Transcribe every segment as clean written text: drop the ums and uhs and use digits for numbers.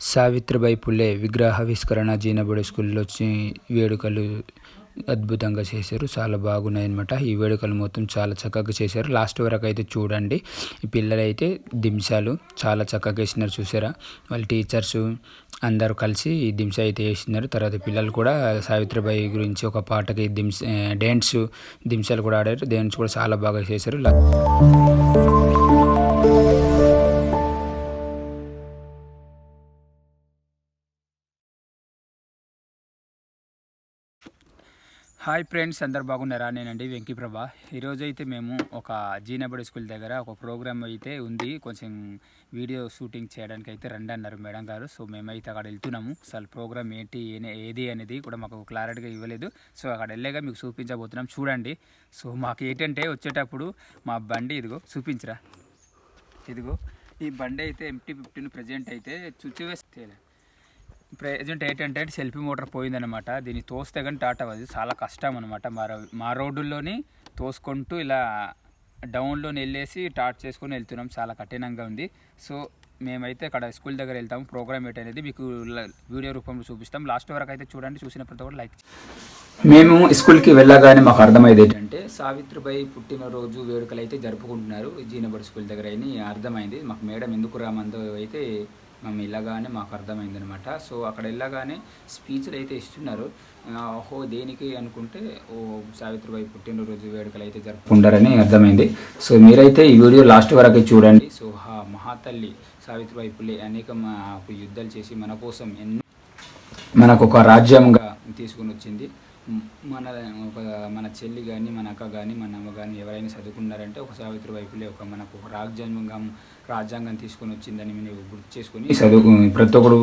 సావిత్రిబాయి పులే విగ్రహావిష్కరణ జీనబడి స్కూల్లో వేడుకలు అద్భుతంగా చేశారు. చాలా బాగున్నాయి అనమాట. ఈ వేడుకలు మొత్తం చాలా చక్కగా చేశారు. లాస్ట్ వరకు అయితే చూడండి. ఈ పిల్లలైతే దింసాలు చాలా చక్కగా వేసినారు. చూసారా, వాళ్ళ టీచర్స్ అందరూ కలిసి ఈ దింస అయితే వేసినారు. తర్వాత పిల్లలు కూడా సావిత్రిబాయి గురించి ఒక పాటకి దింసాలు కూడా ఆడారు. డ్యాన్స్ కూడా చాలా బాగా చేశారు. హాయ్ ఫ్రెండ్స్, అందరు బాగున్నారా? నేనండి వెంకీప్రభ. ఈరోజు అయితే మేము ఒక జీనబడి స్కూల్ దగ్గర ఒక ప్రోగ్రామ్ అయితే ఉంది. కొంచెం వీడియో షూటింగ్ చేయడానికి అయితే రండి అన్నారు మేడం గారు. సో మేమైతే అక్కడ వెళ్తున్నాము. అసలు ప్రోగ్రామ్ ఏది అనేది కూడా మాకు క్లారిటీగా ఇవ్వలేదు. సో అక్కడ వెళ్ళాక మీకు చూపించబోతున్నాం, చూడండి. సో మాకు ఏంటంటే వచ్చేటప్పుడు మా బండి ఇదిగో చూపించరా, ఇదిగో ఈ బండి అయితే MT-15 ప్రజెంట్ అయితే చుచ్చివేస్తే ప్రజెంట్ ఏంటంటే సెల్ఫీ మోటార్ పోయిందనమాట. దీన్ని తోస్తే కానీ టాటా అది చాలా కష్టం అనమాట. మా రోడ్డుల్లోని తోసుకుంటూ ఇలా డౌన్లోని వెళ్ళేసి టాట్ చేసుకొని వెళ్తున్నాం. చాలా కఠినంగా ఉంది. సో మేమైతే అక్కడ స్కూల్ దగ్గర వెళ్తాము. ప్రోగ్రామ్ ఏంటనేది మీకు వీడియో రూపంలో చూపిస్తాం. లాస్ట్ వరకు అయితే చూడండి. చూసిన ప్రతి ఒక్కటి లైక్. మేము స్కూల్కి వెళ్ళగానే మాకు అర్థమైంది ఏంటంటే సావిత్రిబాయి పుట్టినరోజు వేడుకలు అయితే జరుపుకుంటున్నారు జీనబడి స్కూల్ దగ్గర అని అర్థమైంది. మాకు మేడం ఎందుకు రామందో అయితే మేము వెళ్ళగానే మాకు అర్థమైంది అనమాట. సో అక్కడ వెళ్ళగానే స్పీచ్లు అయితే ఇస్తున్నారు. ఓహో దేనికి అనుకుంటే సావిత్రిబాయి పుట్టినరోజు వేడుకలు అయితే జరుపుకుంటారని అర్థమైంది. సో మీరైతే ఈ వీడియో లాస్ట్ వరకు చూడండి. సో మహాతల్లి సావిత్రిబాయి పులే అనేక యుద్ధాలు చేసి మన కోసం మనకు ఒక రాజ్యంగా తీసుకుని వచ్చింది. మన చెల్లి కానీ మన అక్క కానీ మన అమ్మ కానీ ఎవరైనా చదువుకున్నారంటే ఒక సావిత్రిబాయి పులే మనకు ఒక రాజ్యాంగం తీసుకొని వచ్చిందని మీరు గుర్తు చేసుకుని ప్రతి ఒక్కరు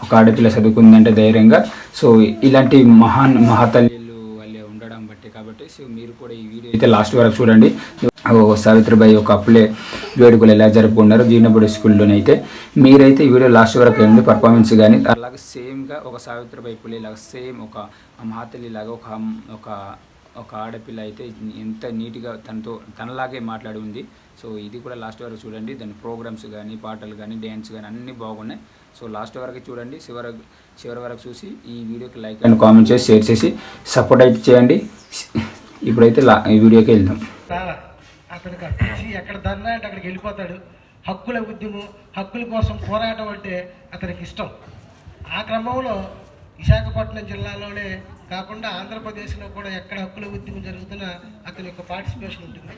ఒక ఆడపిల్ల చదువుకుందంటే ధైర్యంగా. సో ఇలాంటి మహాతల్లిలు వాళ్ళే ఉండడం బట్టి కాబట్టి సో మీరు కూడా ఈ వీడియో అయితే లాస్ట్ వరకు చూడండి. సావిత్రిబాయి ఒక పులే వేడుకలు ఎలా జరుపుకున్నారు జీనబడి స్కూల్లోనైతే మీరైతే ఈ వీడియో లాస్ట్ వరకు ఏంటి పర్ఫార్మెన్స్ కానీ అలాగే సేమ్గా ఒక సావిత్రిబాయి పులే లాగా సేమ్ ఒక మహాతల్లి లాగా ఒక ఆడపిల్ల అయితే ఎంత నీట్గా తనలాగే మాట్లాడి ఉంది. సో ఇది కూడా లాస్ట్ వరకు చూడండి. దాని ప్రోగ్రామ్స్ కానీ పాటలు కానీ డ్యాన్స్ కానీ అన్నీ బాగున్నాయి. సో లాస్ట్ వరకు చూడండి. చివరి వరకు చూసి ఈ వీడియోకి లైక్ అండ్ కామెంట్ చేసి షేర్ చేసి సపోర్ట్ అయితే చేయండి. ఇప్పుడైతే ఈ వీడియోకి వెళ్దాం. అతనికి అర్పించి ఎక్కడ ధర్నా అంటే అక్కడికి వెళ్ళిపోతాడు. హక్కుల ఉద్యమం, హక్కుల కోసం పోరాటం అంటే అతనికి ఇష్టం. ఆ క్రమంలో విశాఖపట్నం జిల్లాలోనే కాకుండా ఆంధ్రప్రదేశ్లో కూడా ఎక్కడ హక్కుల ఉద్యమం జరుగుతున్నా అతని యొక్క పార్టిసిపేషన్ ఉంటుంది.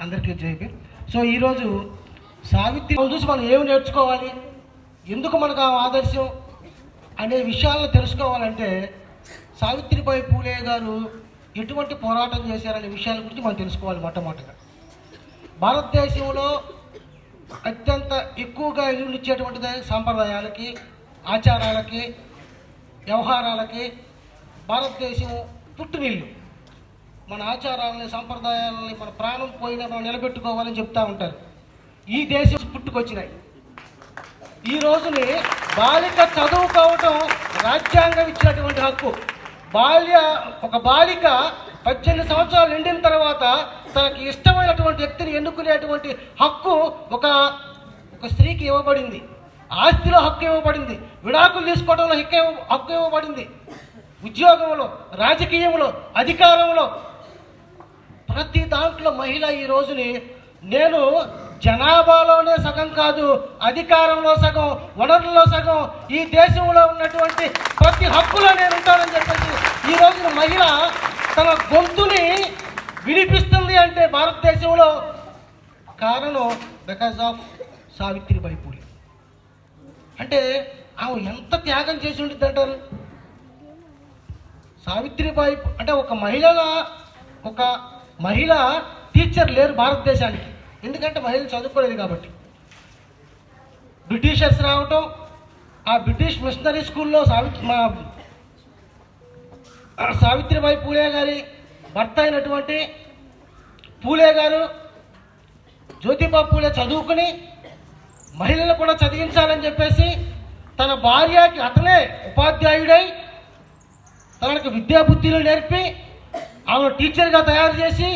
అందరికీ జైపి. సో ఈరోజు సావిత్రి చూసి మనం ఏమి నేర్చుకోవాలి, ఎందుకు మనకు ఆ ఆదర్శం అనే విషయాలను తెలుసుకోవాలంటే సావిత్రిబాయి పూలే గారు ఎటువంటి పోరాటం చేశారనే విషయాల గురించి మనం తెలుసుకోవాలి. మొట్టమొదటిగా భారతదేశంలో అత్యంత ఎక్కువగా ఇచ్చేటువంటిది సాంప్రదాయాలకి, ఆచారాలకి, వ్యవహారాలకి భారతదేశం పుట్టునిల్లు. మన ఆచారాలని, సాంప్రదాయాలని మన ప్రాణం పోయినా మనం నిలబెట్టుకోవాలని చెప్తూ ఉంటారు. ఈ దేశం పుట్టుకొచ్చినాయి. ఈ రోజుని బాలిక చదువుకోవటం రాజ్యాంగం ఇచ్చినటువంటి హక్కు. ఒక బాలిక 18 సంవత్సరాలు నిండిన తర్వాత తనకి ఇష్టమైనటువంటి వ్యక్తిని ఎన్నుకునేటువంటి హక్కు ఒక స్త్రీకి ఇవ్వబడింది. ఆస్తిలో హక్కు ఇవ్వబడింది. విడాకులు తీసుకోవడంలో హక్కు ఇవ్వబడింది. ఉద్యోగంలో, రాజకీయంలో, అధికారంలో ప్రతి దాంట్లో మహిళ ఈ రోజుని నేను జనాభాలోనే సగం కాదు, అధికారంలో సగం, వనరుల్లో సగం, ఈ దేశంలో ఉన్నటువంటి ప్రతి హక్కులో నేను ఉంటానని చెప్పేసి ఈ రోజున మహిళ తన గొంతుని వినిపిస్తుంది అంటే భారతదేశంలో కారణం బికాజ్ ఆఫ్ సావిత్రిబాయి పూలే. అంటే ఆమె ఎంత త్యాగం చేసి ఉంటుంది అంటారు. సావిత్రిబాయి అంటే ఒక మహిళ టీచర్ లేరు భారతదేశానికి. ఎందుకంటే మహిళలు చదువుకోలేదు కాబట్టి. బ్రిటిషర్స్ రావటం, ఆ బ్రిటిష్ మిషనరీ స్కూల్లో సావిత్రిబాయి పూలే గారి భర్త అయినటువంటి పూలే గారు జ్యోతిబా పూలే చదువుకుని మహిళలు కూడా చదివించాలని చెప్పేసి తన భార్యకి అతనే ఉపాధ్యాయుడై తనకు విద్యాబుద్ధులు నేర్పి ఆమె టీచర్గా తయారు చేసి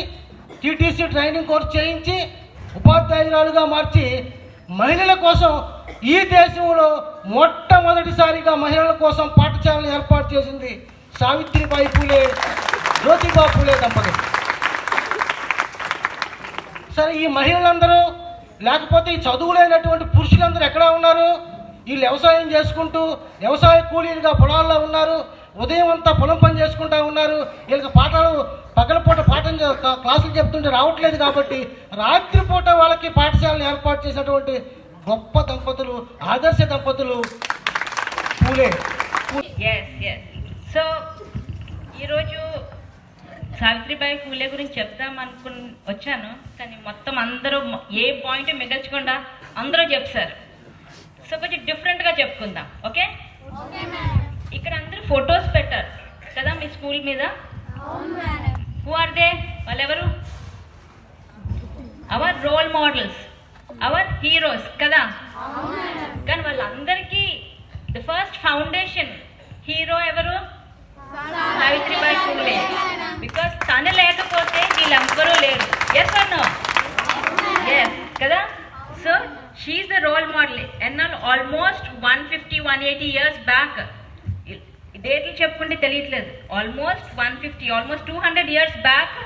టీటీసీ ట్రైనింగ్ కోర్స్ చేయించి ఉపాధ్యాయురాలుగా మార్చి మహిళల కోసం ఈ దేశంలో మొట్టమొదటి మొట్టమొదటిసారిగా మహిళల కోసం పాఠశాలను ఏర్పాటు చేసింది సావిత్రిబాయి పూలే, జ్యోతిబా పూలే దంపతులు. సరే, ఈ మహిళలందరూ లేకపోతే ఈ చదువులైనటువంటి పురుషులందరూ ఎక్కడ ఉన్నారు? వీళ్ళు వ్యవసాయం చేసుకుంటూ వ్యవసాయ కూలీలుగా పొలాల్లో ఉన్నారు. ఉదయం అంతా పొలం పని చేసుకుంటూ ఉన్నారు. వీళ్ళకి పాఠాలు పగలపూట క్లాసులు చెప్తుంటే రావట్లేదు కాబట్టి రాత్రిపూట వాళ్ళకి పాఠశాలను ఏర్పాటు చేసినటువంటి గొప్ప దంపతులు, ఆదర్శ దంపతులు పూలే. సో ఈరోజు సావిత్రిబాయి పూలే గురించి చెప్దాం వచ్చాను, కానీ మొత్తం అందరూ ఏ పాయింట్ మిగల్చకుండా అందరూ చెప్తారు. సో కొంచెం డిఫరెంట్గా చెప్పుకుందాం. ఓకే, ఇక్కడ అందరూ ఫొటోస్ పెట్టారు కదా మీ స్కూల్ మీద. Who are they? వాళ్ళెవరు? Our role models, our heroes కదా. కానీ వాళ్ళందరికీ ది ఫస్ట్ ఫౌండేషన్ హీరో ఎవరు? సావిత్రిబాయి పూలే. బికాస్ తను లేకపోతే వీళ్ళెవ్వరూ లేరు. Yes or no? ఎస్ కదా. So she's the role model. ఎన్నాళ్ళు ఆల్మోస్ట్ 150-180 ఇయర్స్ బ్యాక్, డేట్లు చెప్పుకుంటే తెలియట్లేదు, ఆల్మోస్ట్ 200 ఇయర్స్ బ్యాక్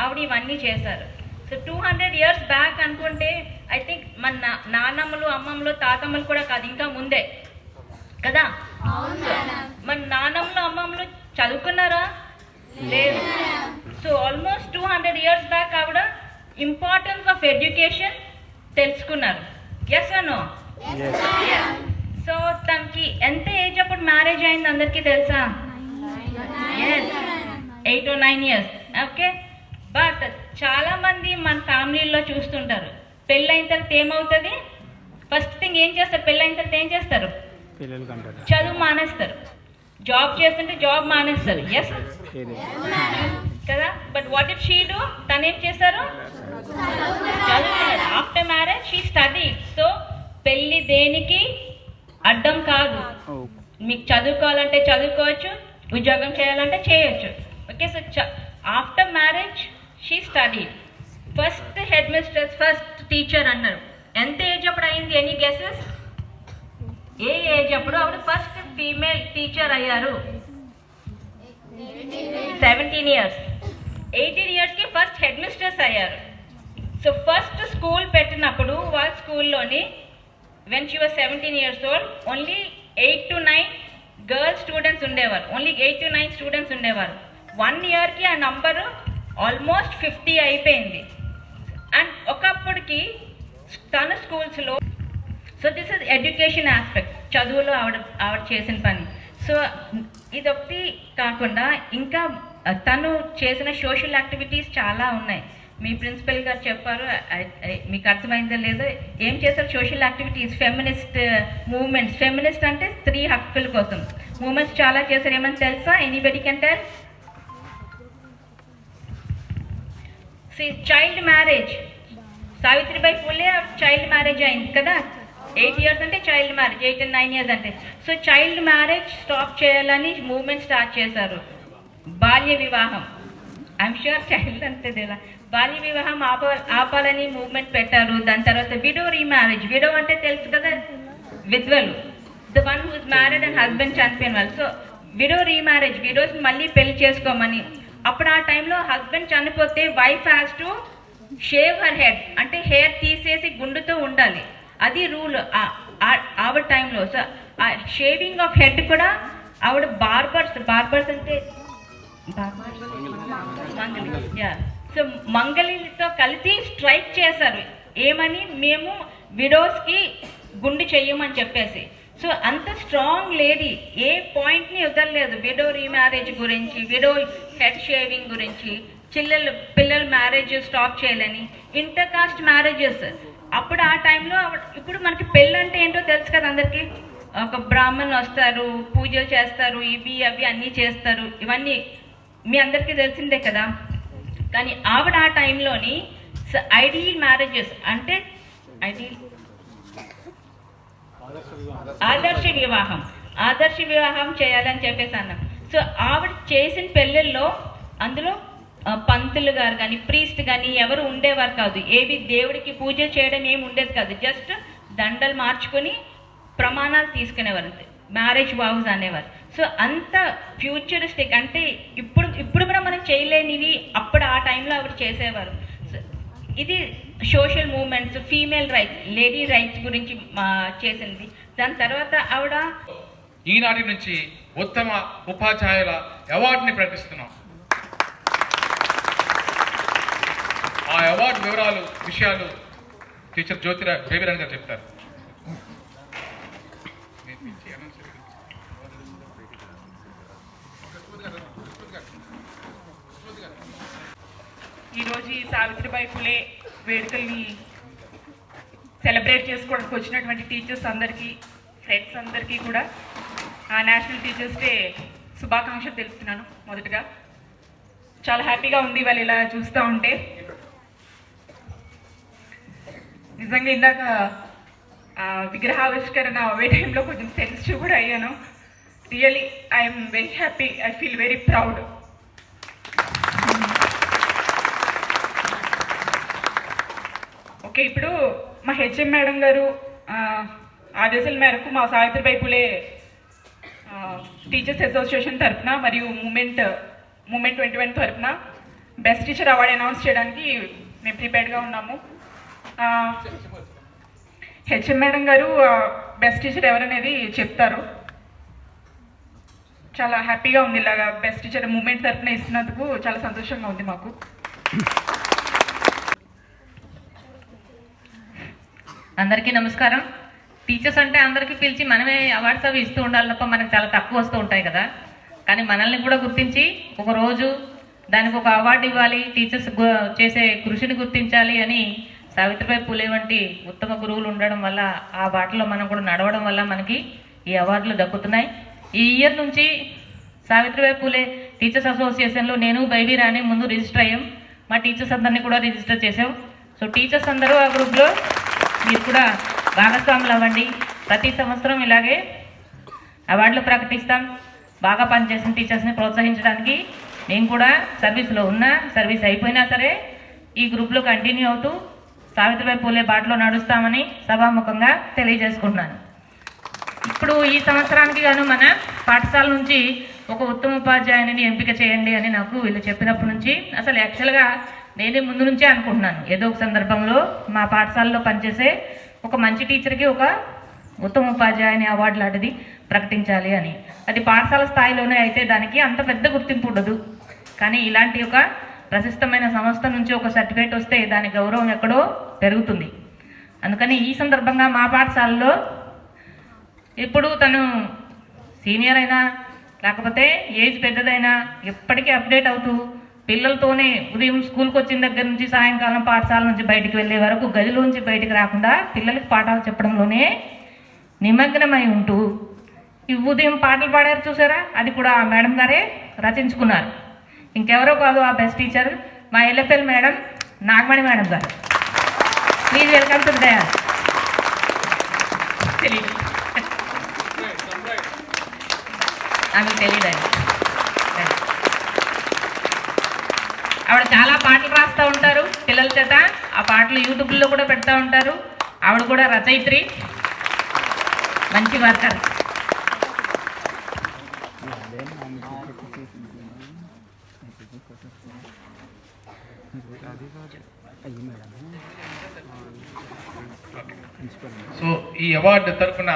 ఆవిడ ఇవన్నీ చేశారు. సో 200 ఇయర్స్ బ్యాక్ అనుకుంటే ఐ థింక్ మన నాన్నమ్మలు, అమ్మమ్మలు, తాతమ్మలు కూడా కాదు, ఇంకా ముందే కదా. మన నాన్నమ్మలు, అమ్మమ్మలు చదువుకున్నారా? లేదు. సో ఆల్మోస్ట్ 200 ఇయర్స్ బ్యాక్ ఆవిడ ఇంపార్టెన్స్ ఆఫ్ ఎడ్యుకేషన్ తెలుసుకున్నారు. Yes or no? సో తనకి ఎంత ఏజ్ అప్పుడు మ్యారేజ్ అయింది అందరికీ తెలుసా? 8 or 9 ఇయర్స్. ఓకే, బట్ చాలా మంది మన ఫ్యామిలీలో చూస్తుంటారు, పెళ్ళైన తర్వాత ఏమవుతుంది? ఫస్ట్ థింగ్ ఏం చేస్తారు? పెళ్ళైన తర్వాత ఏం చేస్తారు? చదువు మానేస్తారు. జాబ్ చేస్తుంటే జాబ్ మానేస్తారు. ఎస్ కదా. But what if she do? తను ఏం చేశారు? చదువుకున్నారు. After marriage she study. So పెళ్ళి దేనికి అడ్డం కాదు. మీకు చదువుకోవాలంటే చదువుకోవచ్చు, ఉద్యోగం చేయాలంటే చేయొచ్చు. Okay, so after marriage she study. First head mistress, first teacher అన్నారు. ఎంత ఏజ్ అప్పుడు అయింది? Any guesses? ఏ ఏజ్ అప్పుడు ఆవిడ ఫస్ట్ ఫీమేల్ టీచర్ అయ్యారు? 17 ఇయర్స్. 18 ఇయర్స్కి ఫస్ట్ హెడ్ మిస్ట్రెస్ అయ్యారు. సో ఫస్ట్ స్కూల్ పెట్టినప్పుడు వాళ్ళ స్కూల్లోని when she was 17 years old, only 8 to 9 girl students ఉండేవారు. ఓన్లీ 8 to 9 స్టూడెంట్స్ ఉండేవారు. 1 ఇయర్కి ఆ నంబరు ఆల్మోస్ట్ 50 అయిపోయింది. అండ్ ఒకప్పటికి తన స్కూల్స్లో, so this is education aspect, చదువులో ఆవిడ చేసిన పని. సో ఇదొకటి కాకుండా ఇంకా తను చేసిన సోషల్ యాక్టివిటీస్ చాలా ఉన్నాయి. మీ ప్రిన్సిపల్ గారు చెప్పారు, మీకు అర్థమైందో లేదో, ఏం చేశారు social activities, feminist movements. Feminist అంటే స్త్రీ హక్కుల కోసం మూవ్మెంట్స్ చాలా చేశారు. ఏమని తెలుసా? Anybody can tell? Child marriage. Savitribai Phule child marriage అయింది కదా. 8 ఇయర్స్ అంటే చైల్డ్ మ్యారేజ్, 8 and 9 ఇయర్స్ అంటే. సో చైల్డ్ మ్యారేజ్ స్టాప్ చేయాలని మూవ్మెంట్ స్టార్ట్ చేశారు. బాల్య వివాహం, ఐఎమ్ షూర్ చైల్డ్ అంటే లేదా, బాల్య వివాహం ఆపాలని మూవ్మెంట్ పెట్టారు. దాని తర్వాత విడో రీమ్యారేజ్. విడో అంటే తెలుసు కదా, విధ్వలు, the one who is married and husband చనిపోయిన వాళ్ళు. సో విడో రీమ్యారేజ్, విడోస్ మళ్ళీ పెళ్లి చేసుకోమని. అప్పుడు ఆ టైంలో హస్బెండ్ చనిపోతే wife has to shave her head, అంటే హెయిర్ తీసేసి గుండుతో ఉండాలి, అది రూల్ ఆవిడ టైంలో. సో ఆ షేవింగ్ ఆఫ్ హెడ్ కూడా ఆవిడ బార్బర్స్ అంటే సో మంగళితో కలిసి స్ట్రైక్ చేశారు. ఏమని? మేము విడోస్కి గుండు చెయ్యమని చెప్పేసి. సో అంత స్ట్రాంగ్ లేడీ, ఏ పాయింట్ని వదలలేదు. విడో రీమ్యారేజ్ గురించి, విడో హెడ్ షేవింగ్ గురించి, పిల్లల మ్యారేజ్ స్టాప్ చేయాలని, ఇంటర్ కాస్ట్ మ్యారేజెస్. అప్పుడు ఆ టైంలో ఇప్పుడు మనకి పెళ్ళి అంటే ఏంటో తెలుసు కదా అందరికీ. ఒక బ్రాహ్మణ్ వస్తారు, పూజలు చేస్తారు, ఇవి అవి అన్నీ చేస్తారు, ఇవన్నీ మీ అందరికీ తెలిసిందే కదా. కానీ ఆవిడ ఆ టైంలోని ఐడియల్ మ్యారేజెస్ అంటే ఆదర్శ వివాహం చేయాలని చెప్పేసి అన్నాం. సో ఆవిడ చేసిన పెళ్ళిళ్ళలో అందులో పంతులు గారు కానీ ప్రీస్ట్ కానీ ఎవరు ఉండేవారు కాదు. ఏవి దేవుడికి పూజ చేయడం ఏమి ఉండేది కాదు. జస్ట్ దండలు మార్చుకొని ప్రమాణాలు తీసుకునేవారు. మ్యారేజ్ వావ్స్ అనేవారు. సో అంత ఫ్యూచరిస్టిక్, అంటే ఇప్పుడు కూడా మనం చేయలేనివి అప్పుడు ఆ టైంలో ఆవిడ చేసేవారు. ఇది social moments, female rights, lady rights గురించి చేసింది. దాని తర్వాత ఆవిడ ఈనాటి నుంచి ఉత్తమ ఉపాధ్యాయుల అవార్డుని ప్రకటిస్తున్నాం. ఆ అవార్డు వివరాలు, విషయాలు టీచర్ బేబీరాణి గారు చెప్తారు. ఈరోజు ఈ సావిత్రిబాయి ఫులే వేడుకల్ని సెలబ్రేట్ చేసుకోవడానికి వచ్చినటువంటి టీచర్స్ అందరికీ, ఫ్రెండ్స్ అందరికీ కూడా నేషనల్ టీచర్స్ డే శుభాకాంక్షలు తెలుపుతున్నాను. మొదటగా చాలా హ్యాపీగా ఉంది వాళ్ళు ఇలా చూస్తూ ఉంటే. నిజంగా ఇందాక విగ్రహావిష్కరణ అవే టైంలో కొంచెం సెన్సిటివ్ కూడా అయ్యాను. Really I'm very happy, I feel very proud. Okay, ఇప్పుడు మా హెచ్ఎం మేడం గారు ఆదేశాల మేరకు మా సావిత్రిబాయి ఫులే టీచర్స్ అసోసియేషన్ తరఫున మరియు మూమెంట్ 21 తరఫున బెస్ట్ టీచర్ అవార్డు అనౌన్స్ చేయడానికి మేము ప్రిపేర్డ్గా ఉన్నాము. హెచ్ఎం మేడం గారు బెస్ట్ టీచర్ ఎవరనేది చెప్తారు. చాలా హ్యాపీగా ఉంది, ఇలాగా బెస్ట్ టీచర్ మూమెంట్ తరఫున ఇస్తున్నందుకు చాలా సంతోషంగా ఉంది మాకు. అందరికీ నమస్కారం. టీచర్స్ అంటే అందరికీ పిలిచి మనమే అవార్డ్స్ అవి ఇస్తూ ఉండాలి తప్ప మనకు చాలా తక్కువ వస్తూ ఉంటాయి కదా. కానీ మనల్ని కూడా గుర్తించి ఒక రోజు దానికి ఒక అవార్డు ఇవ్వాలి, టీచర్స్ చేసే కృషిని గుర్తించాలి అని సావిత్రిబాయి ఫులే వంటి ఉత్తమ గురువులు ఉండడం వల్ల, ఆ బాటలో మనం కూడా నడవడం వల్ల మనకి ఈ అవార్డులు దక్కుతున్నాయి. ఈ ఇయర్ నుంచి సావిత్రిబాయి ఫులే టీచర్స్ అసోసియేషన్లో నేను బేబీరాణి ముందు రిజిస్టర్ అయ్యాం. మా టీచర్స్ అందరినీ కూడా రిజిస్టర్ చేసాం. సో టీచర్స్ అందరూ ఆ గ్రూప్లో మీరు కూడా భాగస్వాములు అవ్వండి. ప్రతి సంవత్సరం ఇలాగే అవార్డులు ప్రకటిస్తాం. బాగా పనిచేసిన టీచర్స్ని ప్రోత్సహించడానికి మేము కూడా సర్వీస్లో ఉన్నా, సర్వీస్ అయిపోయినా సరే ఈ గ్రూప్లో కంటిన్యూ అవుతూ సావిత్రిబాయి ఫులే బాటలో నడుస్తామని సభాముఖంగా తెలియజేసుకుంటున్నాను. ఇప్పుడు ఈ సంవత్సరానికి గాను మన పాఠశాల నుంచి ఒక ఉత్తమ ఉపాధ్యాయుని ఎంపిక చేయండి అని నాకు వీళ్ళు చెప్పినప్పటి నుంచి అసలు యాక్చువల్గా నేనే ముందు నుంచే అనుకుంటున్నాను, ఏదో ఒక సందర్భంలో మా పాఠశాలలో పనిచేసే ఒక మంచి టీచర్కి ఒక ఉత్తమ ఉపాధ్యాయుని అవార్డు లాంటిది ప్రకటించాలి అని. అది పాఠశాల స్థాయిలోనే అయితే దానికి అంత పెద్ద గుర్తింపు ఉండదు. కానీ ఇలాంటి ఒక ప్రశస్తమైన సంస్థ నుంచి ఒక సర్టిఫికేట్ వస్తే దాని గౌరవం ఎక్కడో పెరుగుతుంది. అందుకని ఈ సందర్భంగా మా పాఠశాలలో ఇప్పుడు తను సీనియర్ అయినా లేకపోతే ఏజ్ పెద్దదైనా ఎప్పటికీ అప్డేట్ అవుతూ పిల్లలతోనే ఉదయం స్కూల్కి వచ్చిన దగ్గర నుంచి సాయంకాలం పాఠశాల నుంచి బయటికి వెళ్ళే వరకు గదిలోంచి బయటికి రాకుండా పిల్లలకి పాఠాలు చెప్పడంలోనే నిమగ్నమై ఉంటూ ఈ ఉదయం పాటలు పాడారు చూసారా, అది కూడా ఆ మేడం గారే రచించుకున్నారు. ఇంకెవరో కాదు ఆ బెస్ట్ టీచర్ మా ఎల్ఎఫ్ఎల్ మేడం నాగమణి మేడం గారు. ప్లీజ్ వెల్కమ్ టు దయా. తెలియదు, నాకు తెలియదండి. ఆవిడ చాలా పాటలు రాస్తూ ఉంటారు పిల్లల చేత. ఆ పాటలు యూట్యూబ్లో కూడా పెడతా ఉంటారు. ఆవిడ కూడా రచయిత్రి, మంచి వర్కర్. సో ఈ అవార్డు తరఫున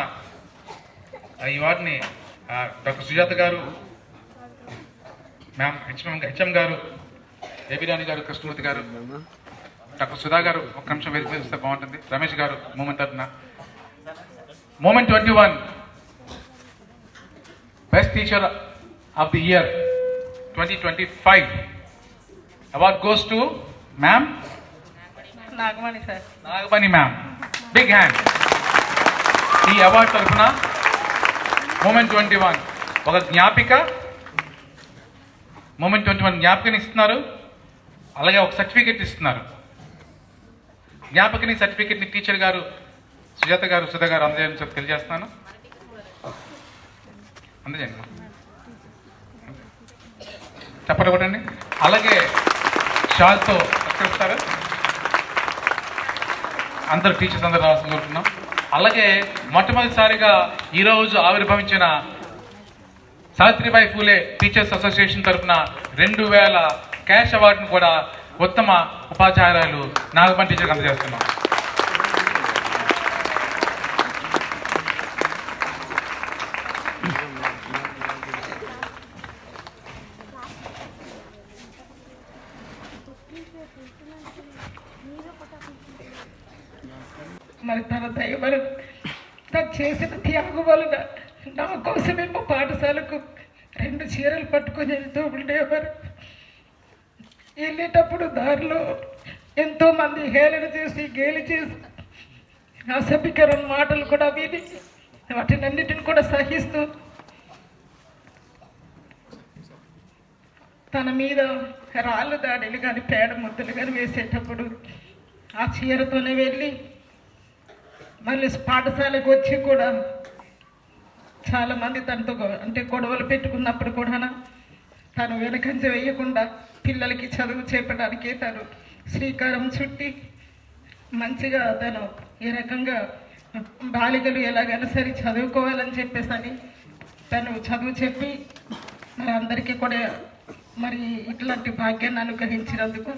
ఈ అవార్డుని డాక్టర్ సుజాత గారు, మ్యామ్ హెచ్ఎం గారు, బేబీరాణి గారు, కృష్ణమూర్తి గారు, డాక్టర్ సుధా గారు ఒక నిమిషం వెరిఫికేస్తే బాగుంటుంది, రమేష్ గారు మూమెంట్ తరఫున. Moment 21 best teacher of the year 2025 award goes to ma'am Nagamani sir. Nagamani ma'am, big hand. ఈ అవార్డు తరఫున మూమెంట్ 21 ఒక జ్ఞాపిక, మూమెంట్ 21 జ్ఞాపికని ఇస్తున్నారు. అలాగే ఒక సర్టిఫికెట్ ఇస్తున్నారు. జ్ఞాపకని సర్టిఫికెట్ని టీచర్ గారు సుజాత గారు, సుధా గారు అందజేయాలని చెప్పి తెలియజేస్తున్నాను. అందజేయండి, చెప్పండి కొట్టండి. అలాగే షాల్తో సత్కరిస్తారు. అందరు టీచర్స్ అందరూ రావాల్సింది కోరుతున్నాం. అలాగే మొట్టమొదటిసారిగా ఈరోజు ఆవిర్భవించిన సావిత్రిబాయి ఫూలే టీచర్స్ అసోసియేషన్ తరఫున 2000 క్యాష్ అవార్డును కూడా ఉత్తమ ఉపాధ్యాయురాలు నాగమణి టీచర్కి అందజేస్తున్నాం. మరి తన దయ వలన తను చేసిన త్యాగం వలన నా కోసమే మా పాఠశాలకు 2 చీరలు పట్టుకొని వెళ్తూ ఉండేవారు. వెళ్ళేటప్పుడు దారిలో ఎంతో మంది హేళన చేసి గేలి చేసి అసభ్యకరణ మాటలు కూడా విని వాటినన్నిటిని కూడా సహిస్తూ తన మీద రాళ్ళు దాడులు కానీ పేడ ముద్దలు కానీ వేసేటప్పుడు ఆ చీరతోనే వెళ్ళి మళ్ళీ పాఠశాలకు వచ్చి కూడా చాలామంది తనతో అంటే గొడవలు పెట్టుకున్నప్పుడు కూడా తను వెనకంజ వేయకుండా పిల్లలకి చదువు చేపడానికి తను శ్రీకారం చుట్టి మంచిగా తను ఈ రకంగా బాలికలు ఎలాగైనా సరే చదువుకోవాలని చెప్పేసి తను చదువు చెప్పి మరి అందరికీ కూడా మరి ఇట్లాంటి భాగ్యాన్ని అనుగ్రహించినందుకు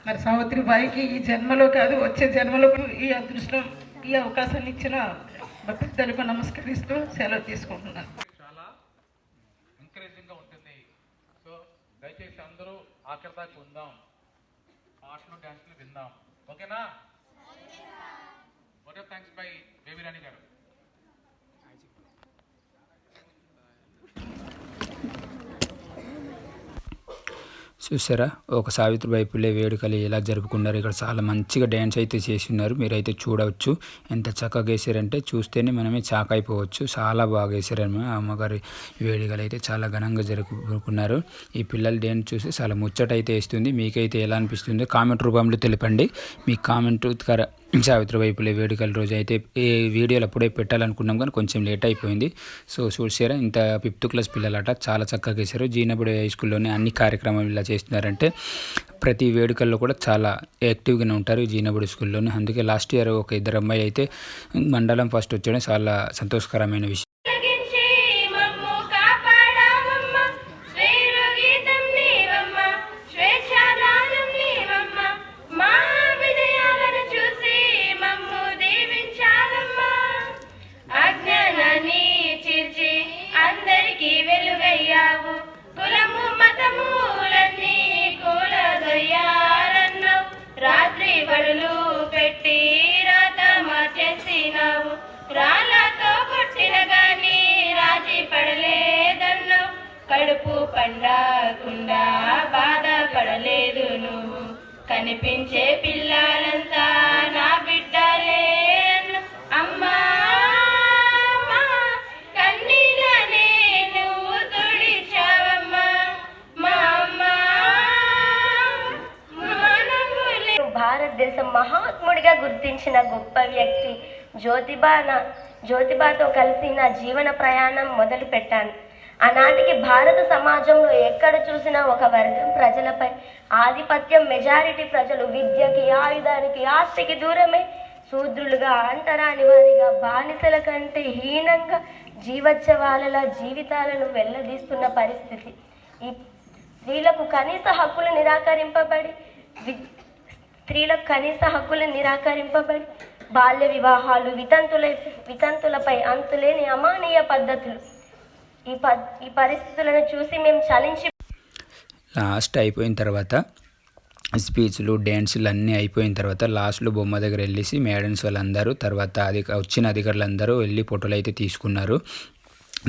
మరి సావిత్రిబాయికి ఈ జన్మలో కాదు వచ్చే జన్మలో ఈ అదృష్టం ఈ అవకాశాన్ని ఇచ్చిన పెద్దలకు నమస్కరిస్తూ సెలవు తీసుకుంటున్నాను. చాలా ఎంకరేజింగ్గా ఉంటుంది. సో దయచేసి అందరూ ఆఖరి దాకా ఉందాం, పాటలు డ్యాన్స్లు విందాం. ఓకేనా? ఓకే, థ్యాంక్స్ బై బేబీ రాణి గారు. చూసారా ఒక సావిత్రిబాయి పులే వేడుకలు ఎలా జరుపుకున్నారు. ఇక్కడ చాలా మంచిగా డ్యాన్స్ అయితే చేసి ఉన్నారు. మీరైతే చూడవచ్చు ఎంత చక్కగా వేసారంటే చూస్తేనే మనమే చాక్ అయిపోవచ్చు. చాలా బాగా వేసారని అమ్మగారి వేడుకలు అయితే చాలా ఘనంగా జరుపుకున్నారు. ఈ పిల్లల డ్యాన్స్ చూసి చాలా ముచ్చట అయితే వేస్తుంది. మీకైతే ఎలా అనిపిస్తుందో కామెంట్ రూపంలో తెలపండి. మీ కామెంట్ సావిత్రిబాయి పులే వేడుకల రోజు అయితే ఈ వీడియోలు అప్పుడే పెట్టాలనుకున్నాం కానీ కొంచెం లేట్ అయిపోయింది. సో చూసారా ఇంత 5th క్లాస్ పిల్లలట చాలా చక్కగా వేశారు. జీనబడి హై స్కూల్లోనే అన్ని కార్యక్రమాలు ఇలా చేస్తున్నారంటే ప్రతి వేడుకల్లో కూడా చాలా యాక్టివ్గానే ఉంటారు జీనబడి స్కూల్లోనే. అందుకే లాస్ట్ ఇయర్ ఒక 2 అమ్మాయి అయితే మండలం ఫస్ట్ వచ్చడం చాలా సంతోషకరమైన విషయం. కులము మతములన్నీ కూలదొయ్యారన్నావు, రాత్రి బడులు పెట్టి రాత మార్చేసినావు, రాళ్ళతో కొట్టిన గాని రాజీ పడలేదన్నావు, కడుపు పండకుండా బాధపడలేదు నువ్వు, కనిపించే పిల్లలంతా నా బిడ్డలే అమ్మా. భారతదేశం మహాత్ముడిగా గుర్తించిన గొప్ప వ్యక్తి జ్యోతిబాతో కలిసి నా జీవన ప్రయాణం మొదలు పెట్టాను. ఆనాటికి భారత సమాజంలో ఎక్కడ చూసినా ఒక వర్గం ప్రజలపై ఆధిపత్యం, మెజారిటీ ప్రజలు విద్యకి, ఆయుధానికి, ఆస్తికి దూరమై శూద్రులుగా, అంటరాని వారిగా, బానిసల కంటే హీనంగా జీవోత్సవాల జీవితాలను వెల్లదీస్తున్న పరిస్థితి. ఈ స్త్రీలకు కనీస హక్కులు నిరాకరింపబడి బాల్య వివాహాలు, వితంతులపై అంతులేని అమానీయ పద్ధతులు. ఈ పరిస్థితులను చూసి మేము చలించి లాస్ట్ అయిపోయిన తర్వాత స్పీచ్లు, డ్యాన్సులు అన్నీ అయిపోయిన తర్వాత లాస్ట్లో బొమ్మ దగ్గర వెళ్ళేసి మేడమ్స్ వాళ్ళందరూ తర్వాత వచ్చిన అధికారులందరూ వెళ్ళి ఫోటోలు అయితే తీసుకున్నారు.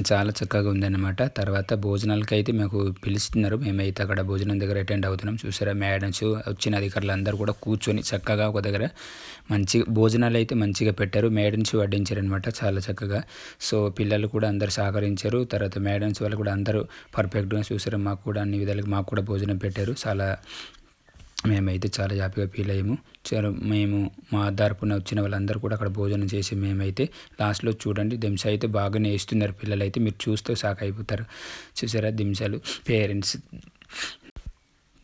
చాలా చక్కగా ఉందన్నమాట. తర్వాత భోజనాలకి అయితే మాకు పిలుస్తున్నారు. మేమైతే అక్కడ భోజనం దగ్గర అటెండ్ అవుతున్నాం. చూసారా మేడమ్స్, వచ్చిన అధికారులు అందరూ కూడా కూర్చొని చక్కగా ఒక దగ్గర మంచిగా భోజనాలు అయితే మంచిగా పెట్టారు. మేడమ్స్ వడ్డించారు అనమాట చాలా చక్కగా. సో పిల్లలు కూడా అందరు సహకరించారు. తర్వాత మేడమ్స్ వాళ్ళు కూడా అందరూ పర్ఫెక్ట్గా చూసారు. మాకు కూడా అన్ని విధాలుగా మాకు కూడా భోజనం పెట్టారు. మేమైతే చాలా హ్యాపీగా ఫీల్ అయ్యాము. మేము మా తరపున వచ్చిన వాళ్ళందరూ కూడా అక్కడ భోజనం చేసి మేమైతే లాస్ట్లో చూడండి దింస అయితే బాగానే వేస్తున్నారు పిల్లలు అయితే. మీరు చూస్తే షాక్ అయిపోతారు. చూసారా దింసాలు పేరెంట్స్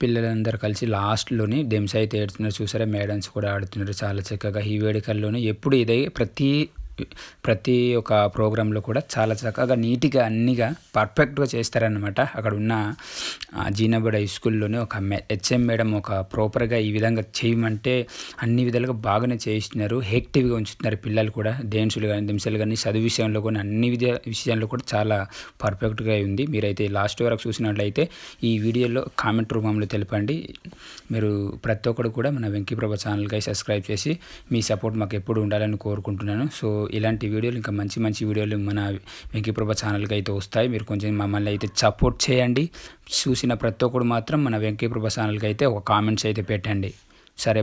పిల్లలందరూ కలిసి లాస్ట్లోని దింస అయితే ఏడుస్తున్నారు. చూసారా మేడమ్స్ కూడా ఆడుతున్నారు చాలా చక్కగా. ఈ వేడుకల్లోనే ఎప్పుడు ఇదే ప్రతి ప్రతి ఒక్క ప్రోగ్రాంలో కూడా చాలా చక్కగా నీట్గా అన్నిగా పర్ఫెక్ట్గా చేస్తారనమాట. అక్కడ ఉన్న జీనబడి హై స్కూల్లోనే ఒక హెచ్ఎం మేడం ఒక ప్రాపర్గా ఈ విధంగా చేయమంటే అన్ని విధాలుగా బాగానే చేయిస్తున్నారు. యాక్టివ్గా ఉంచుతున్నారు పిల్లలు కూడా. డ్యాన్సులు కానీ దింసలు కానీ చదువు విషయంలో కూడా అన్ని విషయాల్లో కూడా చాలా పర్ఫెక్ట్గా ఉంది. మీరైతే లాస్ట్ వరకు చూసినట్లయితే ఈ వీడియోలో కామెంట్ రూపంలో తెలపండి. మీరు ప్రతి ఒక్కరు కూడా మన వెంకీప్రభ ఛానల్కి సబ్స్క్రైబ్ చేసి మీ సపోర్ట్ మాకు ఎప్పుడు ఉండాలని కోరుకుంటున్నాను. సో ఇలాంటి వీడియోలు ఇంకా మంచి మంచి వీడియోలు మన వెంకీప్రభ ఛానల్కి అయితే వస్తాయి. మీరు కొంచెం మమ్మల్ని అయితే సపోర్ట్ చేయండి. చూసిన ప్రతి ఒక్కరు మాత్రం మన వెంకీప్రభ ఛానల్కి అయితే ఒక కామెంట్స్ అయితే పెట్టండి. సరే.